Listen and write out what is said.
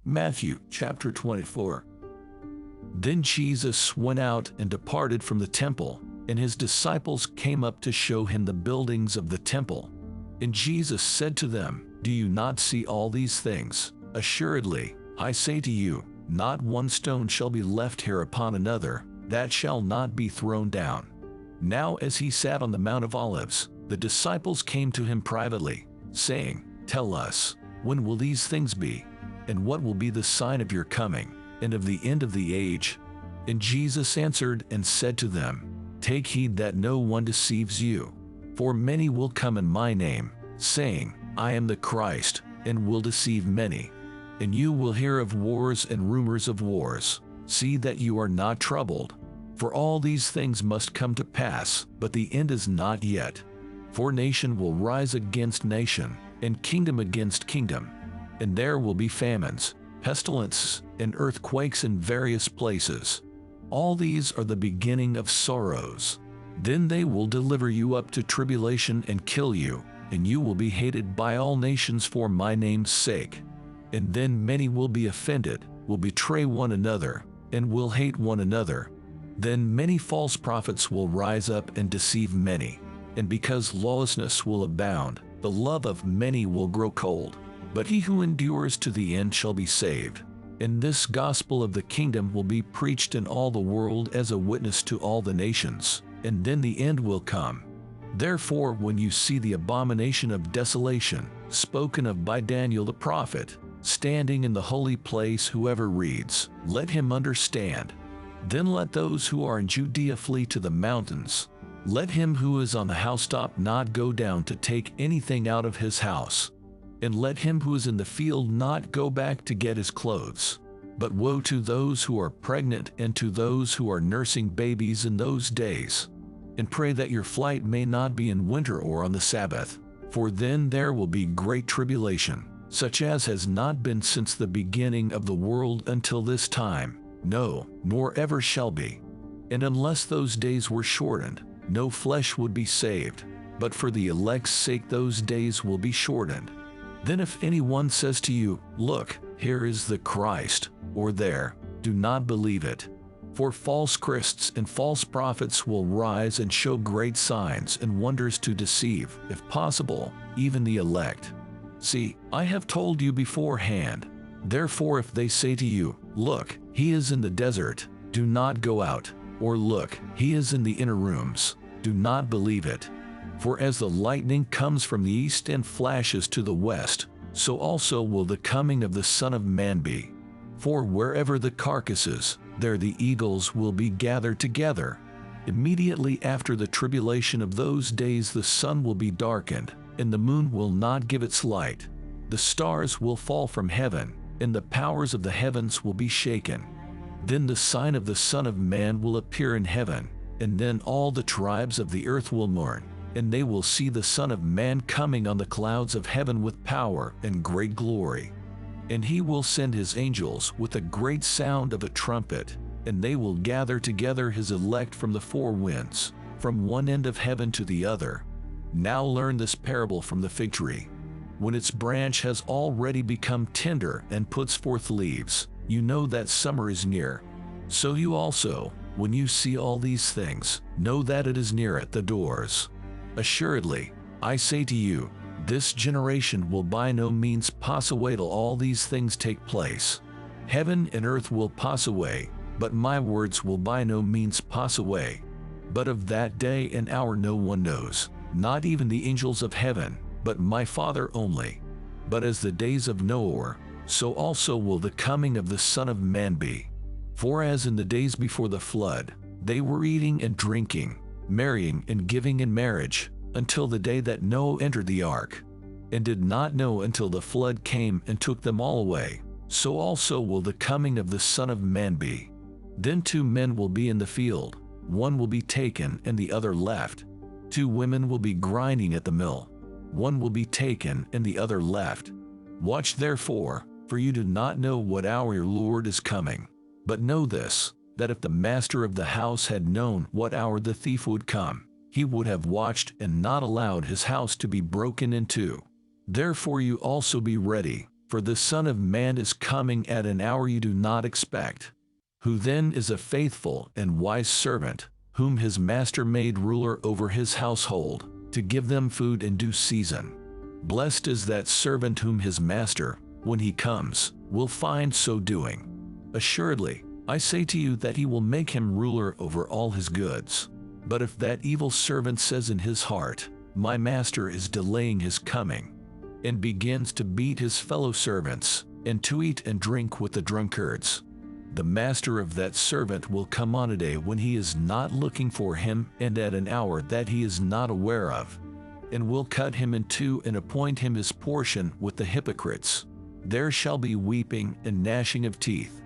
Matthew chapter 24. Then Jesus went out and departed from the temple, and his disciples came up to show him the buildings of the temple. And Jesus said to them, Do you not see all these things? Assuredly, I say to you, not one stone shall be left here upon another, that shall not be thrown down. Now as he sat on the Mount of Olives, the disciples came to him privately, saying, Tell us, when will these things be? And what will be the sign of your coming, and of the end of the age? And Jesus answered and said to them, Take heed that no one deceives you. For many will come in my name, saying, I am the Christ, and will deceive many. And you will hear of wars and rumors of wars. See that you are not troubled. For all these things must come to pass, but the end is not yet. For nation will rise against nation, and kingdom against kingdom. And there will be famines, pestilence, and earthquakes in various places. All these are the beginning of sorrows. Then they will deliver you up to tribulation and kill you, and you will be hated by all nations for my name's sake. And then many will be offended, will betray one another, and will hate one another. Then many false prophets will rise up and deceive many. And because lawlessness will abound, the love of many will grow cold. But he who endures to the end shall be saved. And this gospel of the kingdom will be preached in all the world as a witness to all the nations, and then the end will come. Therefore, when you see the abomination of desolation, spoken of by Daniel the prophet, standing in the holy place, whoever reads, let him understand. Then let those who are in Judea flee to the mountains. Let him who is on the housetop not go down to take anything out of his house. And let him who is in the field not go back to get his clothes. But woe to those who are pregnant and to those who are nursing babies in those days. And pray that your flight may not be in winter or on the Sabbath, for then there will be great tribulation, such as has not been since the beginning of the world until this time, no, nor ever shall be. And unless those days were shortened, no flesh would be saved, but for the elect's sake those days will be shortened. Then if anyone says to you, Look, here is the Christ, or there, do not believe it. For false Christs and false prophets will rise and show great signs and wonders to deceive, if possible, even the elect. See, I have told you beforehand. Therefore if they say to you, Look, he is in the desert, do not go out, or Look, he is in the inner rooms, do not believe it. For as the lightning comes from the east and flashes to the west, so also will the coming of the Son of Man be. For wherever the carcass is, there the eagles will be gathered together. Immediately after the tribulation of those days the sun will be darkened, and the moon will not give its light. The stars will fall from heaven, and the powers of the heavens will be shaken. Then the sign of the Son of Man will appear in heaven, and then all the tribes of the earth will mourn. And they will see the Son of Man coming on the clouds of heaven with power and great glory. And he will send his angels with a great sound of a trumpet, and they will gather together his elect from the four winds, from one end of heaven to the other. Now learn this parable from the fig tree. When its branch has already become tender and puts forth leaves, you know that summer is near. So you also, when you see all these things, know that it is near at the doors. Assuredly, I say to you, this generation will by no means pass away till all these things take place. Heaven and earth will pass away, but my words will by no means pass away. But of that day and hour no one knows, not even the angels of heaven, but my Father only. But as the days of Noah, so also will the coming of the Son of Man be. For as in the days before the flood, they were eating and drinking, marrying and giving in marriage, until the day that Noah entered the ark, and did not know until the flood came and took them all away, so also will the coming of the Son of Man be. Then 2 men will be in the field, one will be taken and the other left. 2 women will be grinding at the mill, one will be taken and the other left. Watch therefore, for you do not know what hour your Lord is coming. But know this, that if the master of the house had known what hour the thief would come, he would have watched and not allowed his house to be broken into. Therefore you also be ready, For the Son of Man is coming at an hour you do not expect. Who then is a faithful and wise servant, whom his master made ruler over his household, to give them food in due season? Blessed is that servant whom his master, when he comes, will find so doing. Assuredly, I say to you that he will make him ruler over all his goods. But if that evil servant says in his heart, My master is delaying his coming, and begins to beat his fellow servants, and to eat and drink with the drunkards, the master of that servant will come on a day when he is not looking for him, and at an hour that he is not aware of, and will cut him in two and appoint him his portion with the hypocrites. There shall be weeping and gnashing of teeth.